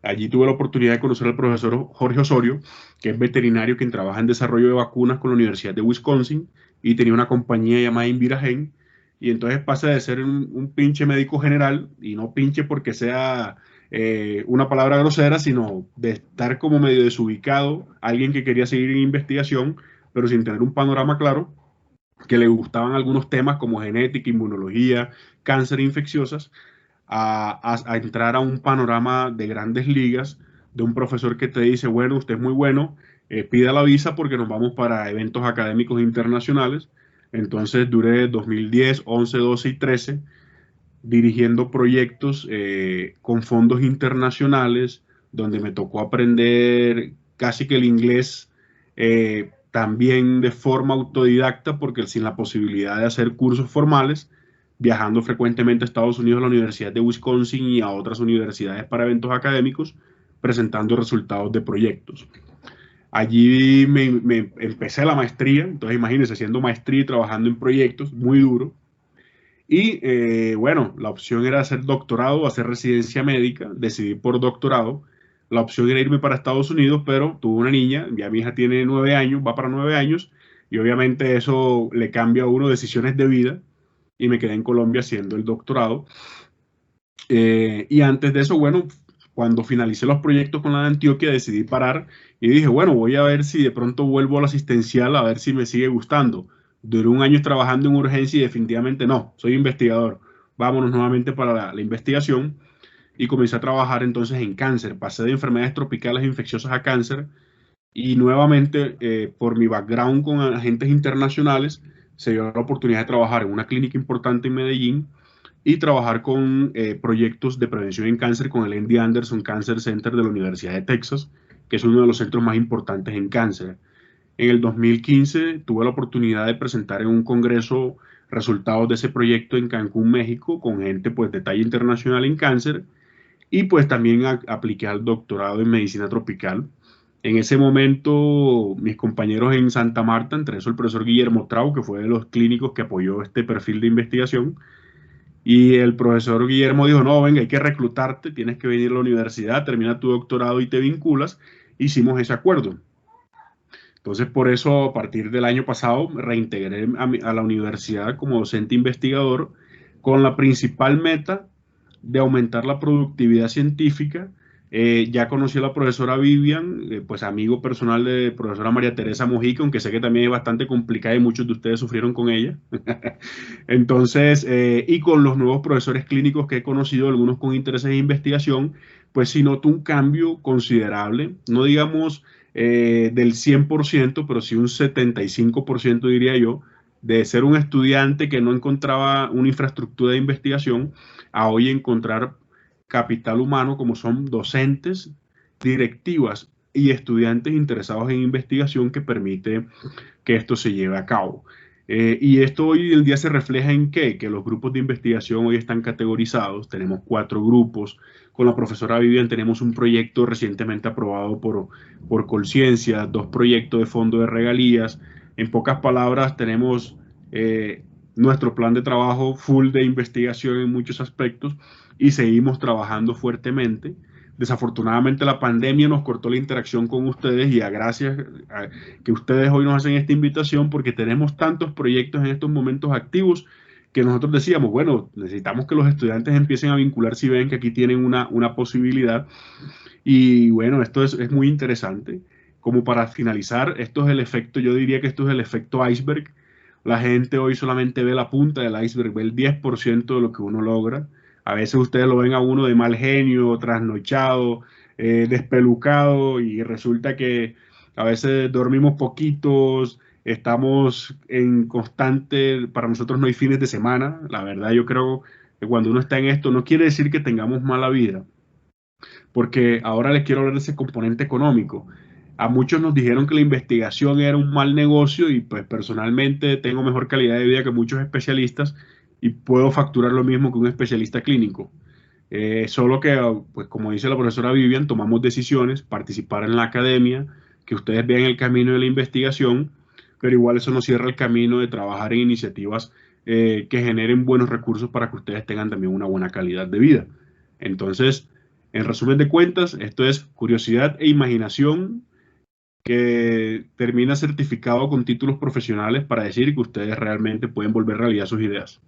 [SPEAKER 3] Allí tuve la oportunidad de conocer al profesor Jorge Osorio, que es veterinario quien trabaja en desarrollo de vacunas con la Universidad de Wisconsin y tenía una compañía llamada Inviragen. Y entonces pasé de ser un pinche médico general, y no pinche porque sea una palabra grosera, sino de estar como medio desubicado, alguien que quería seguir en investigación, pero sin tener un panorama claro, que le gustaban algunos temas como genética, inmunología, cáncer e infecciosas, a entrar a un panorama de grandes ligas, de un profesor que te dice, bueno, usted es muy bueno, pida la visa porque nos vamos para eventos académicos internacionales. Entonces duré 2010, 11, 12 y 13 dirigiendo proyectos con fondos internacionales, donde me tocó aprender casi que el inglés también de forma autodidacta, porque sin la posibilidad de hacer cursos formales, viajando frecuentemente a Estados Unidos, a la Universidad de Wisconsin y a otras universidades para eventos académicos, presentando resultados de proyectos. Allí me empecé la maestría, entonces imagínense, haciendo maestría y trabajando en proyectos, muy duro. Y bueno, la opción era hacer doctorado o hacer residencia médica, decidí por doctorado. La opción era irme para Estados Unidos, pero tuve una niña, ya mi hija tiene 9 años, va para 9 años, y obviamente eso le cambia a uno decisiones de vida, y me quedé en Colombia haciendo el doctorado. Y antes de eso, bueno, cuando finalicé los proyectos con la de Antioquia, decidí parar y dije, bueno, voy a ver si de pronto vuelvo a la asistencial, a ver si me sigue gustando. Duré un año trabajando en urgencia y definitivamente no, soy investigador. Vámonos nuevamente para la investigación y comencé a trabajar entonces en cáncer. Pasé de enfermedades tropicales e infecciosas a cáncer y nuevamente por mi background con agentes internacionales se dio la oportunidad de trabajar en una clínica importante en Medellín y trabajar con proyectos de prevención en cáncer con el MD Anderson Cancer Center de la Universidad de Texas, que es uno de los centros más importantes en cáncer. En el 2015 tuve la oportunidad de presentar en un congreso resultados de ese proyecto en Cancún, México, con gente pues de talla internacional en cáncer, y pues también apliqué al doctorado en medicina tropical. En ese momento, mis compañeros en Santa Marta, entre eso el profesor Guillermo Trau, que fue de los clínicos que apoyó este perfil de investigación, y el profesor Guillermo dijo, no, venga, hay que reclutarte, tienes que venir a la universidad, termina tu doctorado y te vinculas. Hicimos ese acuerdo. Entonces, por eso, a partir del año pasado, me reintegré a la universidad como docente investigador con la principal meta de aumentar la productividad científica. Ya conocí a la profesora Vivian, pues amigo personal de profesora María Teresa Mojica, aunque sé que también es bastante complicada y muchos de ustedes sufrieron con ella. Entonces, y con los nuevos profesores clínicos que he conocido, algunos con intereses en investigación, pues sí noto un cambio considerable, no digamos del 100%, pero sí un 75% diría yo, de ser un estudiante que no encontraba una infraestructura de investigación a hoy encontrar capital humano como son docentes, directivas y estudiantes interesados en investigación que permite que esto se lleve a cabo. Y esto hoy en día se refleja en ¿qué? Que los grupos de investigación hoy están categorizados. Tenemos 4 grupos. Con la profesora Vivian tenemos un proyecto recientemente aprobado por Colciencia, 2 proyectos de fondo de regalías. En pocas palabras, tenemos nuestro plan de trabajo full de investigación en muchos aspectos y seguimos trabajando fuertemente. Desafortunadamente la pandemia nos cortó la interacción con ustedes y gracias a que ustedes hoy nos hacen esta invitación porque tenemos tantos proyectos en estos momentos activos que nosotros decíamos, bueno, necesitamos que los estudiantes empiecen a vincularse y ven que aquí tienen una posibilidad. Y bueno, esto es muy interesante. Como para finalizar, esto es el efecto, yo diría que esto es el efecto iceberg. La gente hoy solamente ve la punta del iceberg, ve el 10% de lo que uno logra. A veces ustedes lo ven a uno de mal genio, trasnochado, despelucado, y resulta que a veces dormimos poquitos, estamos en constante, para nosotros no hay fines de semana. La verdad, yo creo que cuando uno está en esto, no quiere decir que tengamos mala vida, porque ahora les quiero hablar de ese componente económico. A muchos nos dijeron que la investigación era un mal negocio y pues personalmente tengo mejor calidad de vida que muchos especialistas y puedo facturar lo mismo que un especialista clínico. Solo que, pues como dice la profesora Vivian, tomamos decisiones, participar en la academia, que ustedes vean el camino de la investigación, pero igual eso no cierra el camino de trabajar en iniciativas que generen buenos recursos para que ustedes tengan también una buena calidad de vida. Entonces, en resumen de cuentas, esto es curiosidad e imaginación que termina certificado con títulos profesionales para decir que ustedes realmente pueden volver realidad sus ideas.